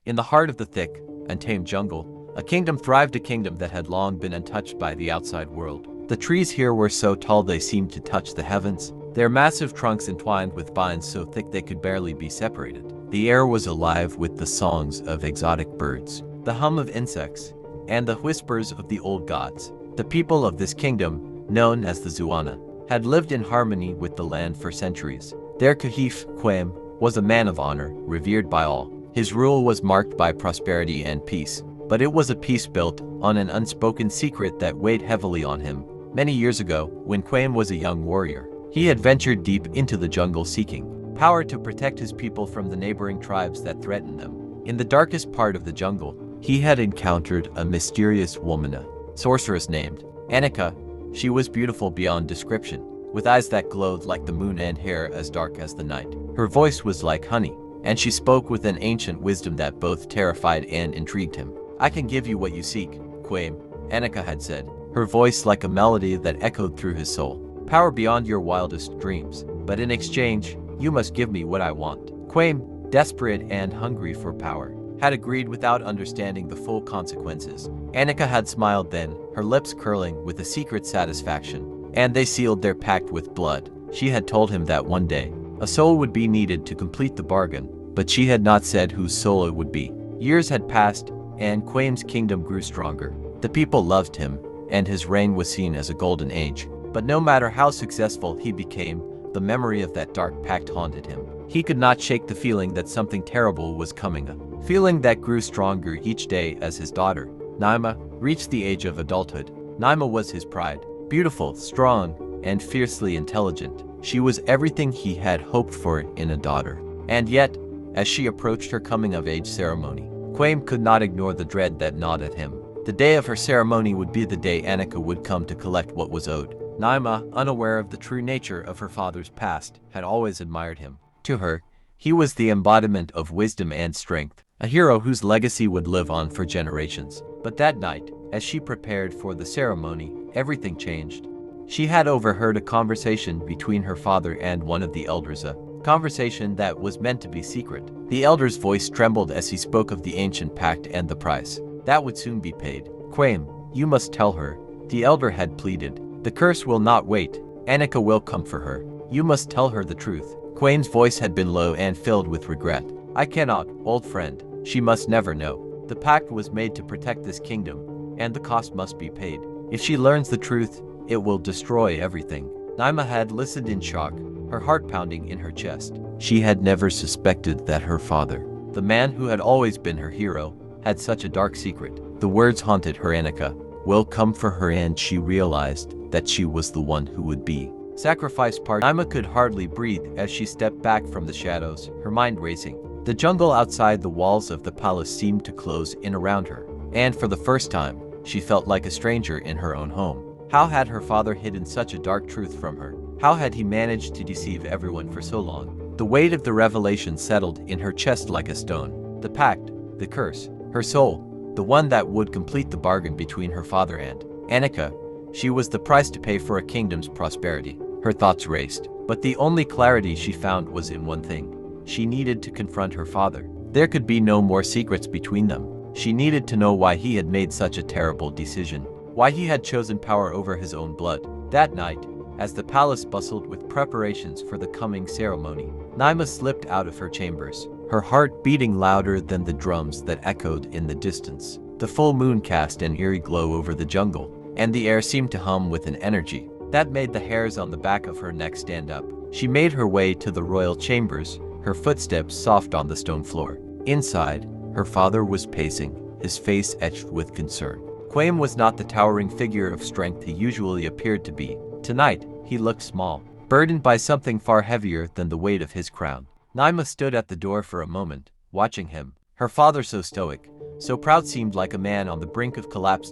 In the heart of the thick, untamed jungle, a kingdom thrived, a kingdom that had long been untouched by the outside world. The trees here were so tall they seemed to touch the heavens, their massive trunks entwined with vines so thick they could barely be separated. The air was alive with the songs of exotic birds, the hum of insects, and the whispers of the old gods. The people of this kingdom, known as the Zuana, had lived in harmony with the land for centuries. Their Kahif, Kwame, was a man of honor, revered by all. His rule was marked by prosperity and peace, but it was a peace built on an unspoken secret that weighed heavily on him. Many years ago, when Kwame was a young warrior, he had ventured deep into the jungle seeking power to protect his people from the neighboring tribes that threatened them. In the darkest part of the jungle, he had encountered a mysterious woman, a sorceress named Anika. She was beautiful beyond description, with eyes that glowed like the moon and hair as dark as the night. Her voice was like honey, and she spoke with an ancient wisdom that both terrified and intrigued him. "I can give you what you seek, Kwame," Anika had said, her voice like a melody that echoed through his soul. "Power beyond your wildest dreams, but in exchange, you must give me what I want." Kwame, desperate and hungry for power, had agreed without understanding the full consequences. Anika had smiled then, her lips curling with a secret satisfaction, and they sealed their pact with blood. She had told him that one day, a soul would be needed to complete the bargain, but she had not said whose soul it would be. Years had passed, and Kwame's kingdom grew stronger. The people loved him, and his reign was seen as a golden age. But no matter how successful he became, the memory of that dark pact haunted him. He could not shake the feeling that something terrible was coming, a feeling that grew stronger each day as his daughter, Naima, reached the age of adulthood. Naima was his pride, beautiful, strong, and fiercely intelligent. She was everything he had hoped for in a daughter. And yet, as she approached her coming-of-age ceremony, Kwame could not ignore the dread that gnawed at him. The day of her ceremony would be the day Anika would come to collect what was owed. Naima, unaware of the true nature of her father's past, had always admired him. To her, he was the embodiment of wisdom and strength, a hero whose legacy would live on for generations. But that night, as she prepared for the ceremony, everything changed. She had overheard a conversation between her father and one of the elders, a conversation that was meant to be secret. The elder's voice trembled as he spoke of the ancient pact and the price that would soon be paid. "Kwame, you must tell her," the elder had pleaded. "The curse will not wait. Anika will come for her. You must tell her the truth." Kwame's voice had been low and filled with regret. "I cannot, old friend. She must never know. The pact was made to protect this kingdom, and the cost must be paid. If she learns the truth, it will destroy everything." Naima had listened in shock, her heart pounding in her chest. She had never suspected that her father, the man who had always been her hero, had such a dark secret. The words haunted her. Anika will come for her, and she realized that she was the one who would be sacrificed. Naima could hardly breathe as she stepped back from the shadows, her mind racing. The jungle outside the walls of the palace seemed to close in around her, and for the first time, she felt like a stranger in her own home. How had her father hidden such a dark truth from her? How had he managed to deceive everyone for so long? The weight of the revelation settled in her chest like a stone. The pact, the curse, her soul, the one that would complete the bargain between her father and Anika. She was the price to pay for a kingdom's prosperity. Her thoughts raced, but the only clarity she found was in one thing. She needed to confront her father. There could be no more secrets between them. She needed to know why he had made such a terrible decision, why he had chosen power over his own blood. That night, as the palace bustled with preparations for the coming ceremony, Naima slipped out of her chambers, her heart beating louder than the drums that echoed in the distance. The full moon cast an eerie glow over the jungle, and the air seemed to hum with an energy that made the hairs on the back of her neck stand up. She made her way to the royal chambers, her footsteps soft on the stone floor. Inside, her father was pacing, his face etched with concern. Kwame was not the towering figure of strength he usually appeared to be. Tonight, he looked small, burdened by something far heavier than the weight of his crown. Naima stood at the door for a moment, watching him. Her father, so stoic, so proud, seemed like a man on the brink of collapse.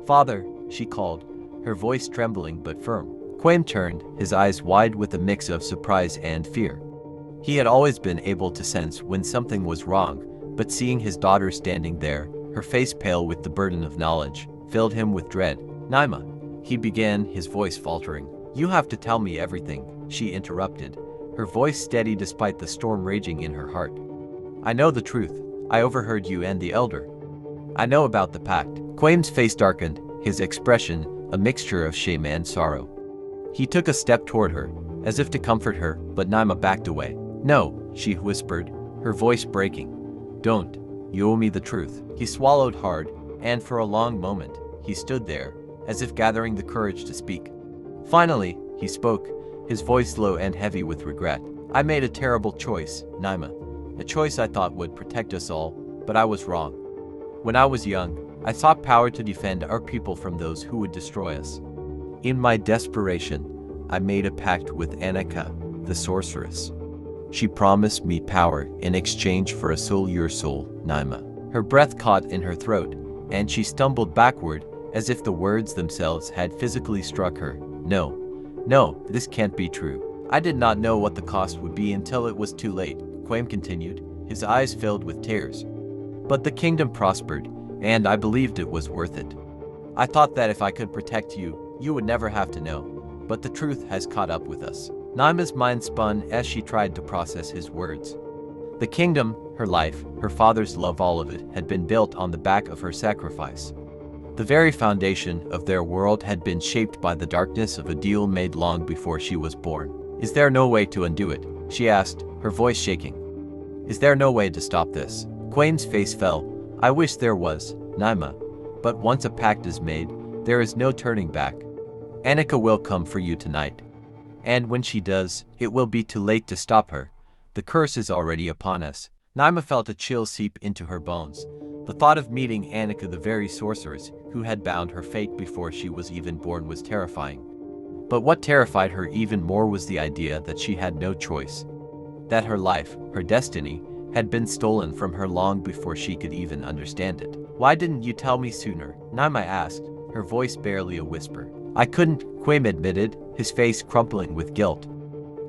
"Father," she called, her voice trembling but firm. Kwame turned, his eyes wide with a mix of surprise and fear. He had always been able to sense when something was wrong, but seeing his daughter standing there, her face pale with the burden of knowledge, filled him with dread. "Naima," he began, his voice faltering. "You have to tell me everything," she interrupted, her voice steady despite the storm raging in her heart. "I know the truth. I overheard you and the elder. I know about the pact. Kwame's face darkened, his expression a mixture of shame and sorrow. He took a step toward her, as if to comfort her, but Naima backed away. No, she whispered, her voice breaking. Don't. You owe me the truth. He swallowed hard, and for a long moment, he stood there, as if gathering the courage to speak. Finally, he spoke, his voice low and heavy with regret. I made a terrible choice, Naima. A choice I thought would protect us all, but I was wrong. When I was young, I sought power to defend our people from those who would destroy us. In my desperation, I made a pact with Anika, the sorceress. She promised me power in exchange for a soul, your soul, Naima. Her breath caught in her throat, and she stumbled backward, as if the words themselves had physically struck her. No, this can't be true. I did not know what the cost would be until it was too late, Kwame continued, his eyes filled with tears. But the kingdom prospered, and I believed it was worth it. I thought that if I could protect you, you would never have to know, but the truth has caught up with us. Naima's mind spun as she tried to process his words. The kingdom, her life, her father's love, all of it had been built on the back of her sacrifice. The very foundation of their world had been shaped by the darkness of a deal made long before she was born. Is there no way to undo it? She asked, her voice shaking. Is there no way to stop this? Kwame's face fell. I wish there was, Naima. But once a pact is made, there is no turning back. Anika will come for you tonight. And when she does, it will be too late to stop her. The curse is already upon us. Naima felt a chill seep into her bones. The thought of meeting Anika, the very sorceress who had bound her fate before she was even born, was terrifying. But what terrified her even more was the idea that she had no choice. That her life, her destiny, had been stolen from her long before she could even understand it. Why didn't you tell me sooner? Naima asked, her voice barely a whisper. I couldn't, Kwame admitted, his face crumpling with guilt.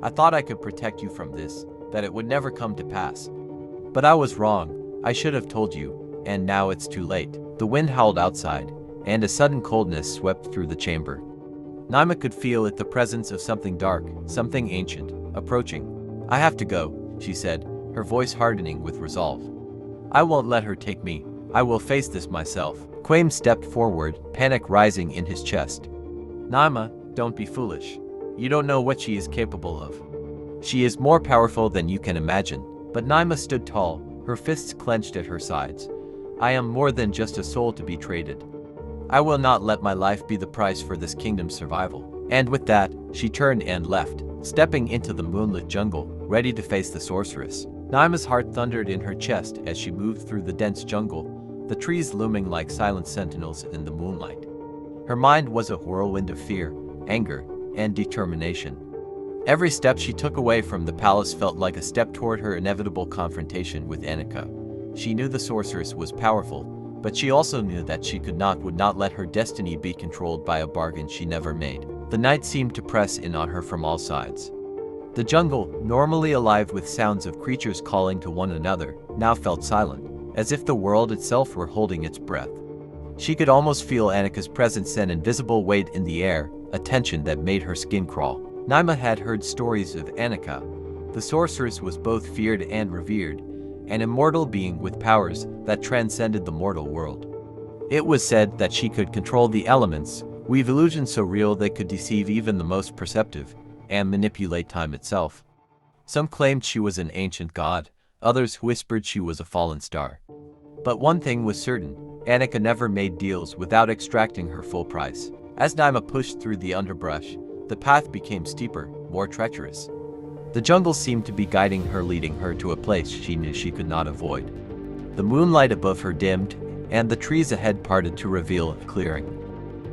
I thought I could protect you from this, that it would never come to pass. But I was wrong. I should have told you, and now it's too late. The wind howled outside, and a sudden coldness swept through the chamber. Naima could feel it, the presence of something dark, something ancient, approaching. I have to go, she said, her voice hardening with resolve. I won't let her take me. I will face this myself. Kwame stepped forward, panic rising in his chest. Naima, don't be foolish. You don't know what she is capable of. She is more powerful than you can imagine. But Naima stood tall, her fists clenched at her sides. I am more than just a soul to be traded. I will not let my life be the price for this kingdom's survival. And with that, she turned and left, stepping into the moonlit jungle, ready to face the sorceress. Naima's heart thundered in her chest as she moved through the dense jungle, the trees looming like silent sentinels in the moonlight. Her mind was a whirlwind of fear, anger, and determination. Every step she took away from the palace felt like a step toward her inevitable confrontation with Anika. She knew the sorceress was powerful, but she also knew that she would not let her destiny be controlled by a bargain she never made. The night seemed to press in on her from all sides. The jungle, normally alive with sounds of creatures calling to one another, now felt silent, as if the world itself were holding its breath. She could almost feel Anika's presence, an invisible weight in the air, a tension that made her skin crawl. Naima had heard stories of Anika. The sorceress was both feared and revered, an immortal being with powers that transcended the mortal world. It was said that she could control the elements, weave illusions so real they could deceive even the most perceptive, and manipulate time itself. Some claimed she was an ancient god, others whispered she was a fallen star. But one thing was certain, Anika never made deals without extracting her full price. As Naima pushed through the underbrush, the path became steeper, more treacherous. The jungle seemed to be guiding her, leading her to a place she knew she could not avoid. The moonlight above her dimmed, and the trees ahead parted to reveal a clearing.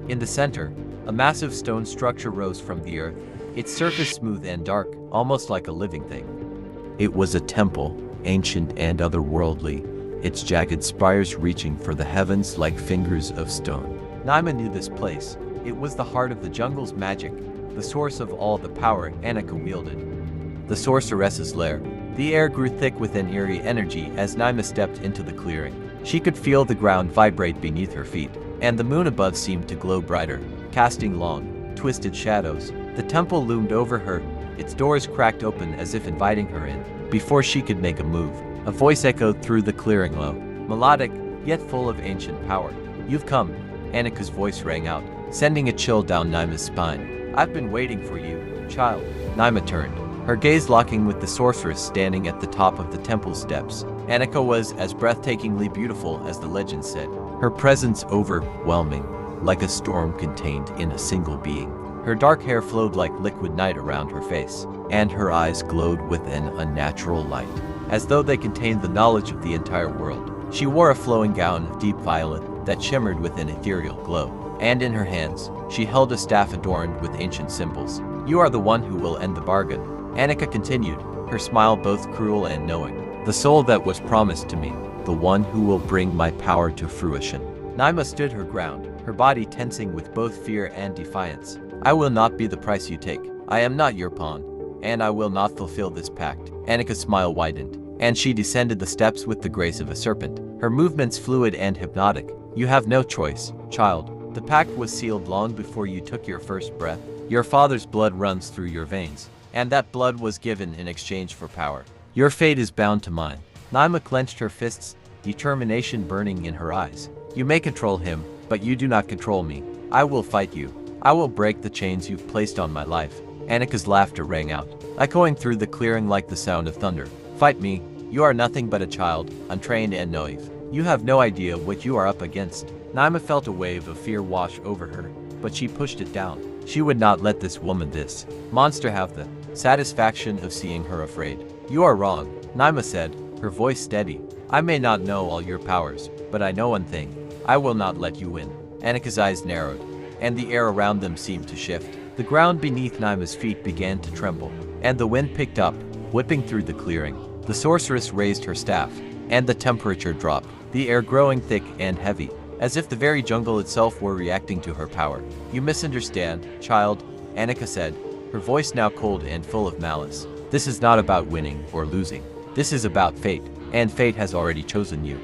In the center, a massive stone structure rose from the earth, its surface smooth and dark, almost like a living thing. It was a temple, ancient and otherworldly, its jagged spires reaching for the heavens like fingers of stone. Naima knew this place. It was the heart of the jungle's magic, the source of all the power Anika wielded. The sorceress's lair. The air grew thick with an eerie energy as Naima stepped into the clearing. She could feel the ground vibrate beneath her feet, and the moon above seemed to glow brighter, casting long, twisted shadows. The temple loomed over her, its doors cracked open as if inviting her in. Before she could make a move, A voice echoed through the clearing low, melodic, yet full of ancient power. "You've come," Anika's voice rang out, sending a chill down Naima's spine. "I've been waiting for you, child." Naima turned, her gaze locking with the sorceress standing at the top of the temple steps. Anika was as breathtakingly beautiful as the legend said, her presence overwhelming, like a storm contained in a single being. Her dark hair flowed like liquid night around her face, and her eyes glowed with an unnatural light, as though they contained the knowledge of the entire world. She wore a flowing gown of deep violet that shimmered with an ethereal glow, and in her hands, she held a staff adorned with ancient symbols. "You are the one who will end the bargain," Anika continued, her smile both cruel and knowing. "The soul that was promised to me, the one who will bring my power to fruition." Naima stood her ground, her body tensing with both fear and defiance. "I will not be the price you take. I am not your pawn, and I will not fulfill this pact." Anika's smile widened, and she descended the steps with the grace of a serpent, her movements fluid and hypnotic. "You have no choice, child. The pact was sealed long before you took your first breath. Your father's blood runs through your veins, and that blood was given in exchange for power. Your fate is bound to mine." Naima clenched her fists, determination burning in her eyes. "You may control him, but you do not control me. I will fight you. I will break the chains you've placed on my life." Anika's laughter rang out, echoing through the clearing like the sound of thunder. "Fight me. You are nothing but a child, untrained and naive. You have no idea what you are up against." Naima felt a wave of fear wash over her, but she pushed it down. She would not let this woman, this monster, have the satisfaction of seeing her afraid. "You are wrong," Naima said, her voice steady. "I may not know all your powers, but I know one thing. I will not let you win." Anika's eyes narrowed, and the air around them seemed to shift. The ground beneath Naima's feet began to tremble, and the wind picked up, whipping through the clearing. The sorceress raised her staff, and the temperature dropped, the air growing thick and heavy, as if the very jungle itself were reacting to her power. "You misunderstand, child," Anika said, her voice now cold and full of malice. "This is not about winning or losing. This is about fate, and fate has already chosen you."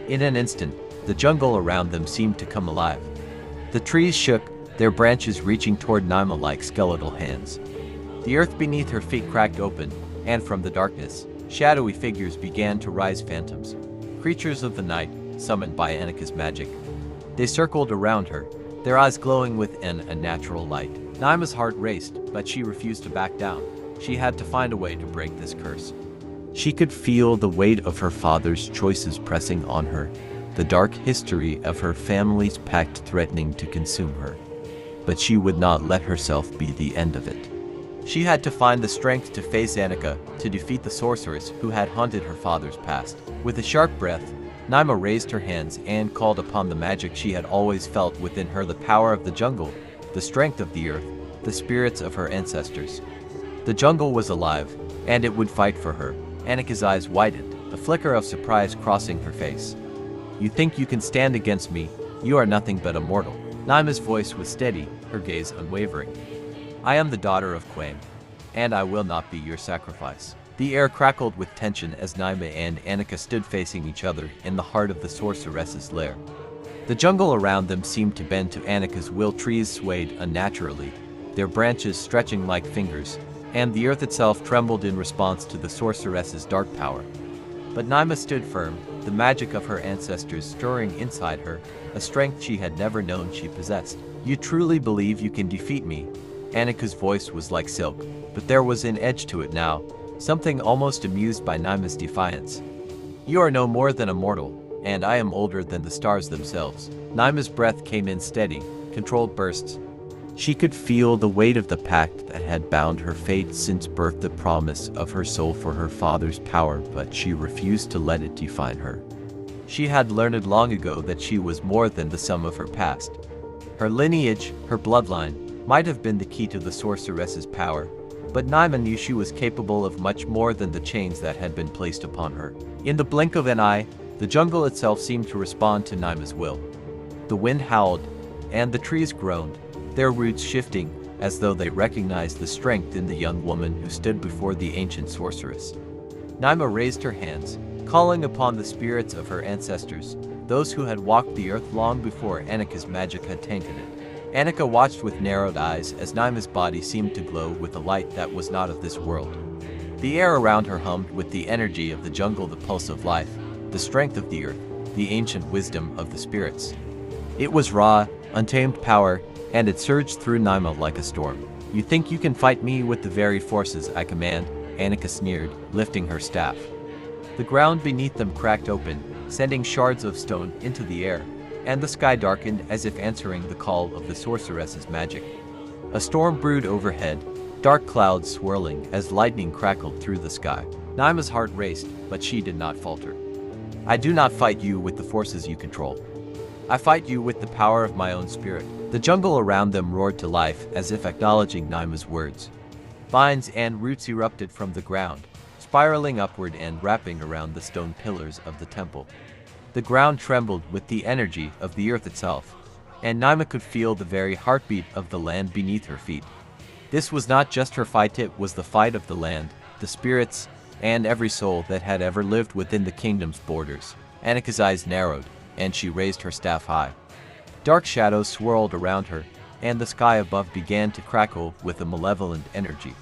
In an instant, the jungle around them seemed to come alive. The trees shook, their branches reaching toward Naima like skeletal hands. The earth beneath her feet cracked open, and from the darkness, shadowy figures began to rise, phantoms, creatures of the night, summoned by Anika's magic. They circled around her, their eyes glowing with an unnatural light. Naima's heart raced, but she refused to back down. She had to find a way to break this curse. She could feel the weight of her father's choices pressing on her, the dark history of her family's pact threatening to consume her. But she would not let herself be the end of it. She had to find the strength to face Anika, to defeat the sorceress who had haunted her father's past. With a sharp breath, Naima raised her hands and called upon the magic she had always felt within her, the power of the jungle, the strength of the earth, the spirits of her ancestors. The jungle was alive, and it would fight for her. Anika's eyes widened, a flicker of surprise crossing her face. "You think you can stand against me? You are nothing but a mortal." Naima's voice was steady, her gaze unwavering. "I am the daughter of Kwame, and I will not be your sacrifice." The air crackled with tension as Naima and Anika stood facing each other in the heart of the sorceress's lair. The jungle around them seemed to bend to Anika's will. Trees swayed unnaturally, their branches stretching like fingers, and the earth itself trembled in response to the sorceress's dark power. But Naima stood firm, the magic of her ancestors stirring inside her, a strength she had never known she possessed. "You truly believe you can defeat me?" Anika's voice was like silk, but there was an edge to it now, something almost amused by Naima's defiance. "You are no more than a mortal, and I am older than the stars themselves." Naima's breath came in steady, controlled bursts. She could feel the weight of the pact that had bound her fate since birth, the promise of her soul for her father's power, but she refused to let it define her. She had learned long ago that she was more than the sum of her past. Her lineage, her bloodline, might have been the key to the sorceress's power, but Naima knew she was capable of much more than the chains that had been placed upon her. In the blink of an eye, the jungle itself seemed to respond to Naima's will. The wind howled, and the trees groaned, their roots shifting as though they recognized the strength in the young woman who stood before the ancient sorceress. Naima raised her hands, calling upon the spirits of her ancestors, those who had walked the earth long before Anika's magic had tainted it. Anika watched with narrowed eyes as Naima's body seemed to glow with a light that was not of this world. The air around her hummed with the energy of the jungle, the pulse of life, the strength of the earth, the ancient wisdom of the spirits. It was raw, untamed power, and it surged through Naima like a storm. "You think you can fight me with the very forces I command?" Anika sneered, lifting her staff. The ground beneath them cracked open, sending shards of stone into the air, and the sky darkened as if answering the call of the sorceress's magic. A storm brewed overhead, dark clouds swirling as lightning crackled through the sky. Naima's heart raced, but she did not falter. "I do not fight you with the forces you control. I fight you with the power of my own spirit." The jungle around them roared to life as if acknowledging Naima's words. Vines and roots erupted from the ground, spiraling upward and wrapping around the stone pillars of the temple. The ground trembled with the energy of the earth itself, and Naima could feel the very heartbeat of the land beneath her feet. This was not just her fight, it was the fight of the land, the spirits, and every soul that had ever lived within the kingdom's borders. Anika's eyes narrowed, and she raised her staff high. Dark shadows swirled around her, and the sky above began to crackle with a malevolent energy.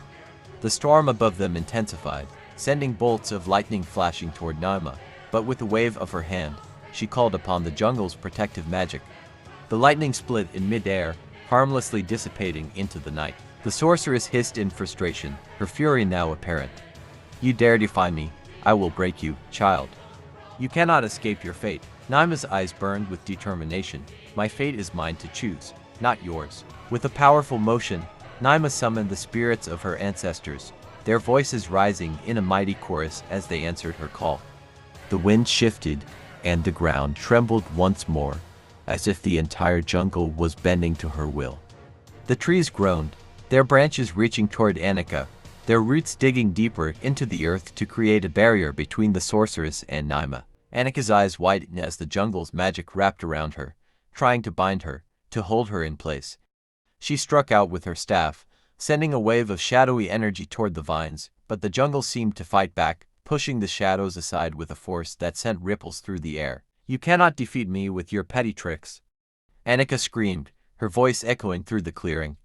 The storm above them intensified, sending bolts of lightning flashing toward Naima, but with a wave of her hand, she called upon the jungle's protective magic. The lightning split in mid-air, harmlessly dissipating into the night. The sorceress hissed in frustration, her fury now apparent. "You dare defy me, I will break you, child. You cannot escape your fate." Naima's eyes burned with determination. "My fate is mine to choose, not yours." With a powerful motion, Naima summoned the spirits of her ancestors, their voices rising in a mighty chorus as they answered her call. The wind shifted, and the ground trembled once more, as if the entire jungle was bending to her will. The trees groaned, their branches reaching toward Anika, their roots digging deeper into the earth to create a barrier between the sorceress and Naima. Anika's eyes widened as the jungle's magic wrapped around her, trying to bind her, to hold her in place. She struck out with her staff, sending a wave of shadowy energy toward the vines, but the jungle seemed to fight back, pushing the shadows aside with a force that sent ripples through the air. "You cannot defeat me with your petty tricks," Anika screamed, her voice echoing through the clearing.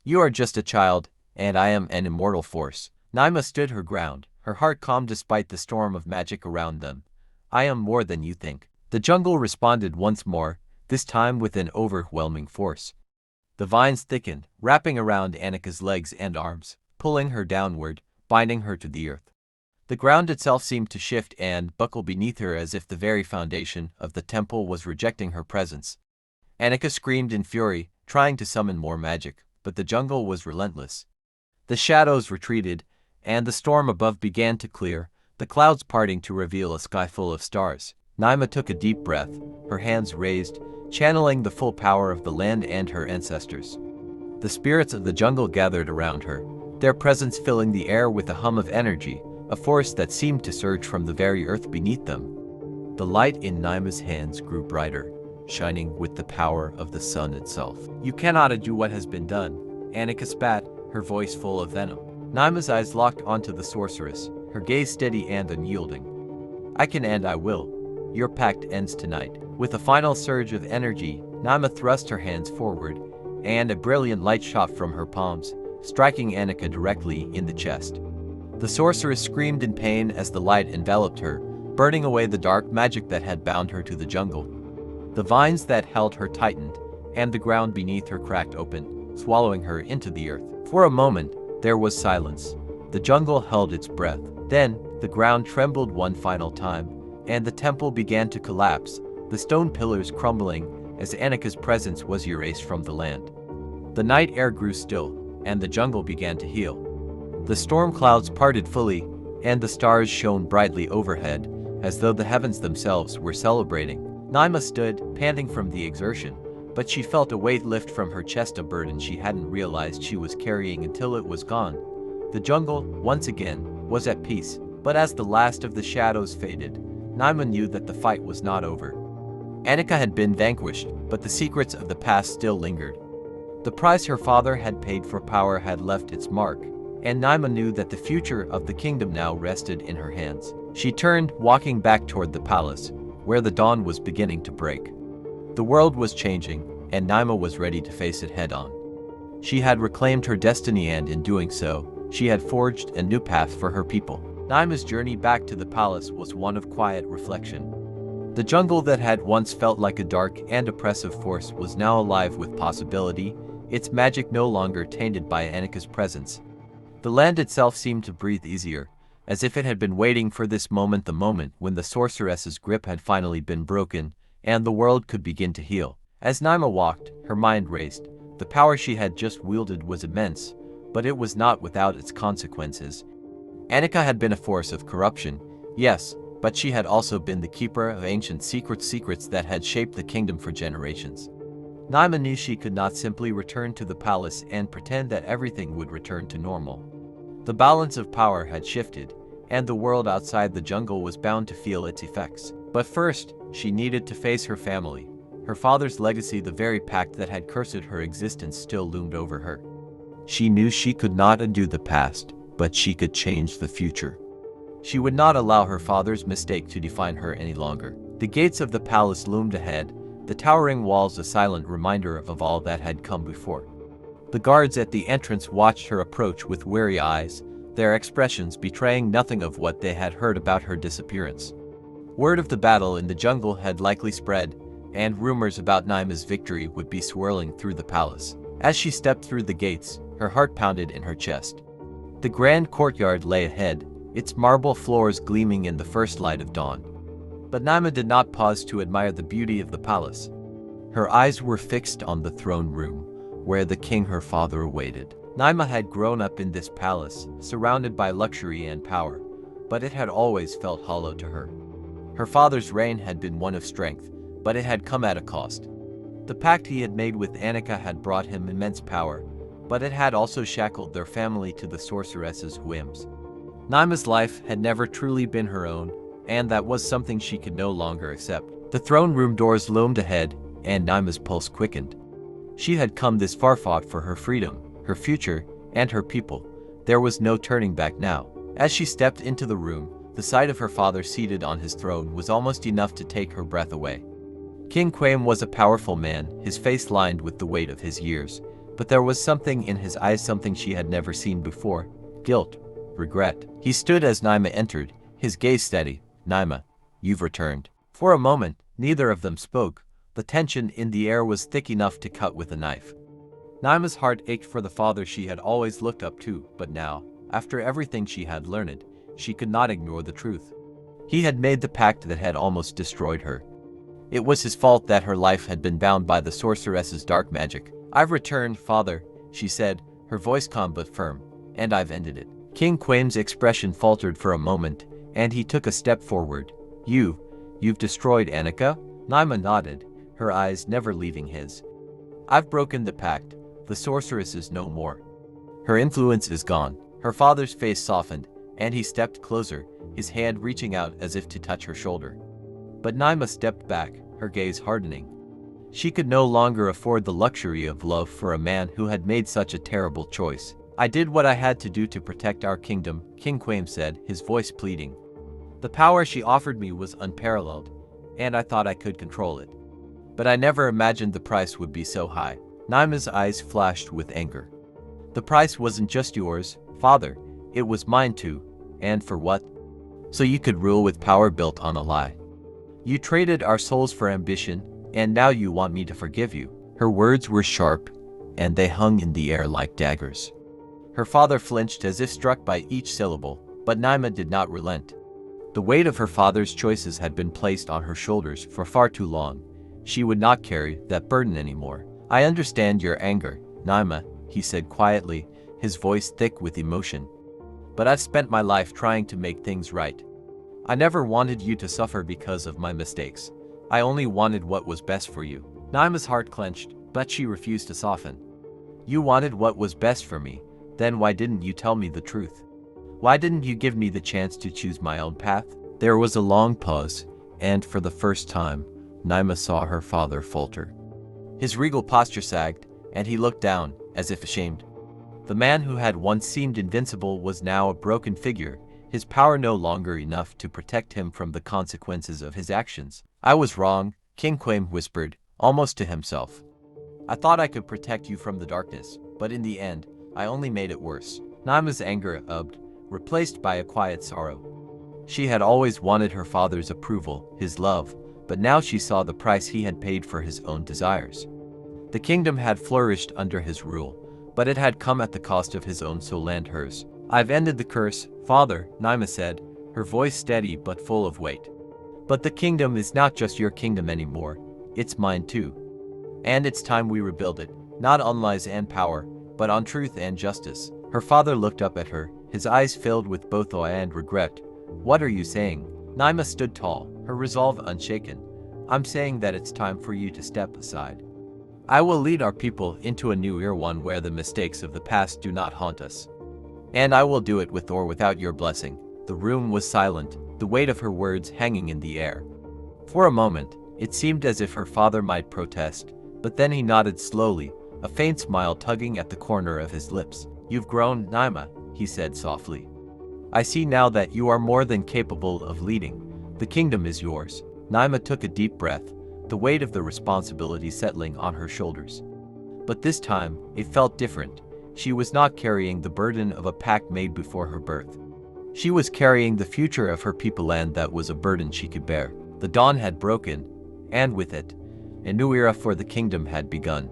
"You are just a child, and I am an immortal force." Naima stood her ground, her heart calm despite the storm of magic around them. "I am more than you think." The jungle responded once more, this time with an overwhelming force. The vines thickened, wrapping around Anika's legs and arms, pulling her downward, binding her to the earth. The ground itself seemed to shift and buckle beneath her as if the very foundation of the temple was rejecting her presence. Anika screamed in fury, trying to summon more magic, but the jungle was relentless. The shadows retreated, and the storm above began to clear, the clouds parting to reveal a sky full of stars. Naima took a deep breath, her hands raised, channeling the full power of the land and her ancestors. The spirits of the jungle gathered around her, their presence filling the air with a hum of energy, a force that seemed to surge from the very earth beneath them. The light in Naima's hands grew brighter, shining with the power of the sun itself. "You cannot undo what has been done," Anika spat, her voice full of venom. Naima's eyes locked onto the sorceress, her gaze steady and unyielding. "I can and I will. Your pact ends tonight." With a final surge of energy, Naima thrust her hands forward, and a brilliant light shot from her palms, striking Anika directly in the chest. The sorceress screamed in pain as the light enveloped her, burning away the dark magic that had bound her to the jungle. The vines that held her tightened, and the ground beneath her cracked open, swallowing her into the earth. For a moment, there was silence. The jungle held its breath. Then, the ground trembled one final time, and the temple began to collapse, the stone pillars crumbling as Anika's presence was erased from the land. The night air grew still, and the jungle began to heal. The storm clouds parted fully, and the stars shone brightly overhead, as though the heavens themselves were celebrating. Naima stood, panting from the exertion, but she felt a weight lift from her chest, a burden she hadn't realized she was carrying until it was gone. The jungle, once again, was at peace, but as the last of the shadows faded, Naima knew that the fight was not over. Anika had been vanquished, but the secrets of the past still lingered. The price her father had paid for power had left its mark, and Naima knew that the future of the kingdom now rested in her hands. She turned, walking back toward the palace, where the dawn was beginning to break. The world was changing, and Naima was ready to face it head-on. She had reclaimed her destiny and, in doing so, She had forged a new path for her people. Naima's journey back to the palace was one of quiet reflection. The jungle that had once felt like a dark and oppressive force was now alive with possibility, its magic no longer tainted by Anika's presence. The land itself seemed to breathe easier, as if it had been waiting for this moment, the moment when the sorceress's grip had finally been broken, and the world could begin to heal. As Naima walked, her mind raced. The power she had just wielded was immense, but it was not without its consequences. Anika had been a force of corruption, yes, but she had also been the keeper of ancient secrets that had shaped the kingdom for generations. Naima knew she could not simply return to the palace and pretend that everything would return to normal. The balance of power had shifted, and the world outside the jungle was bound to feel its effects. But first, she needed to face her family. Her father's legacy, the very pact that had cursed her existence, still loomed over her. She knew she could not undo the past, but she could change the future. She would not allow her father's mistake to define her any longer. The gates of the palace loomed ahead, the towering walls a silent reminder of all that had come before. The guards at the entrance watched her approach with weary eyes, their expressions betraying nothing of what they had heard about her disappearance. Word of the battle in the jungle had likely spread, and rumors about Naima's victory would be swirling through the palace. As she stepped through the gates, her heart pounded in her chest. The grand courtyard lay ahead, its marble floors gleaming in the first light of dawn. But Naima did not pause to admire the beauty of the palace. Her eyes were fixed on the throne room, where the king her father awaited. Naima had grown up in this palace, surrounded by luxury and power, but it had always felt hollow to her. Her father's reign had been one of strength, but it had come at a cost. The pact he had made with Anika had brought him immense power, but it had also shackled their family to the sorceress's whims. Naima's life had never truly been her own, and that was something she could no longer accept. The throne room doors loomed ahead, and Naima's pulse quickened. She had come this far, fought for her freedom, her future, and her people. There was no turning back now. As she stepped into the room, the sight of her father seated on his throne was almost enough to take her breath away. King Kwame was a powerful man, his face lined with the weight of his years, but there was something in his eyes, something she had never seen before: guilt, regret. He stood as Naima entered, his gaze steady. "Naima, you've returned." For a moment, neither of them spoke. The tension in the air was thick enough to cut with a knife. Naima's heart ached for the father she had always looked up to, but now, after everything she had learned, she could not ignore the truth. He had made the pact that had almost destroyed her. It was his fault that her life had been bound by the sorceress's dark magic. "I've returned, father," she said, her voice calm but firm, "and I've ended it." King Kwame's expression faltered for a moment, and he took a step forward. You've destroyed Anika?" Naima nodded, her eyes never leaving his. "I've broken the pact. The sorceress is no more. Her influence is gone." Her father's face softened, and he stepped closer, his hand reaching out as if to touch her shoulder. But Naima stepped back, her gaze hardening. She could no longer afford the luxury of love for a man who had made such a terrible choice. "I did what I had to do to protect our kingdom," King Kwame said, his voice pleading. "The power she offered me was unparalleled, and I thought I could control it. But I never imagined the price would be so high." Naima's eyes flashed with anger. "The price wasn't just yours, father, it was mine too. And for what? So you could rule with power built on a lie. You traded our souls for ambition, and now you want me to forgive you." Her words were sharp, and they hung in the air like daggers. Her father flinched as if struck by each syllable, but Naima did not relent. The weight of her father's choices had been placed on her shoulders for far too long. She would not carry that burden anymore. "I understand your anger, Naima," he said quietly, his voice thick with emotion. "But I've spent my life trying to make things right. I never wanted you to suffer because of my mistakes. I only wanted what was best for you." Naima's heart clenched, but she refused to soften. "You wanted what was best for me, then why didn't you tell me the truth? Why didn't you give me the chance to choose my own path?" There was a long pause, and for the first time, Naima saw her father falter. His regal posture sagged, and he looked down, as if ashamed. The man who had once seemed invincible was now a broken figure, his power no longer enough to protect him from the consequences of his actions. "I was wrong," King Kwame whispered, almost to himself. "I thought I could protect you from the darkness, but in the end, I only made it worse." Naima's anger ebbed, replaced by a quiet sorrow. She had always wanted her father's approval, his love, but now she saw the price he had paid for his own desires. The kingdom had flourished under his rule, but it had come at the cost of his own soul and hers. "I've ended the curse, father," Naima said, her voice steady but full of weight. "But the kingdom is not just your kingdom anymore, it's mine too. And it's time we rebuild it, not on lies and power, but on truth and justice." Her father looked up at her, his eyes filled with both awe and regret. "What are you saying?" Naima stood tall, her resolve unshaken. "I'm saying that it's time for you to step aside. I will lead our people into a new era, one where the mistakes of the past do not haunt us. And I will do it with or without your blessing." The room was silent, the weight of her words hanging in the air. For a moment, it seemed as if her father might protest, but then he nodded slowly, a faint smile tugging at the corner of his lips. "You've grown, Naima," he said softly. "I see now that you are more than capable of leading. The kingdom is yours." Naima took a deep breath, the weight of the responsibility settling on her shoulders. But this time, it felt different. She was not carrying the burden of a pact made before her birth. She was carrying the future of her people, and that was a burden she could bear. The dawn had broken, and with it, a new era for the kingdom had begun.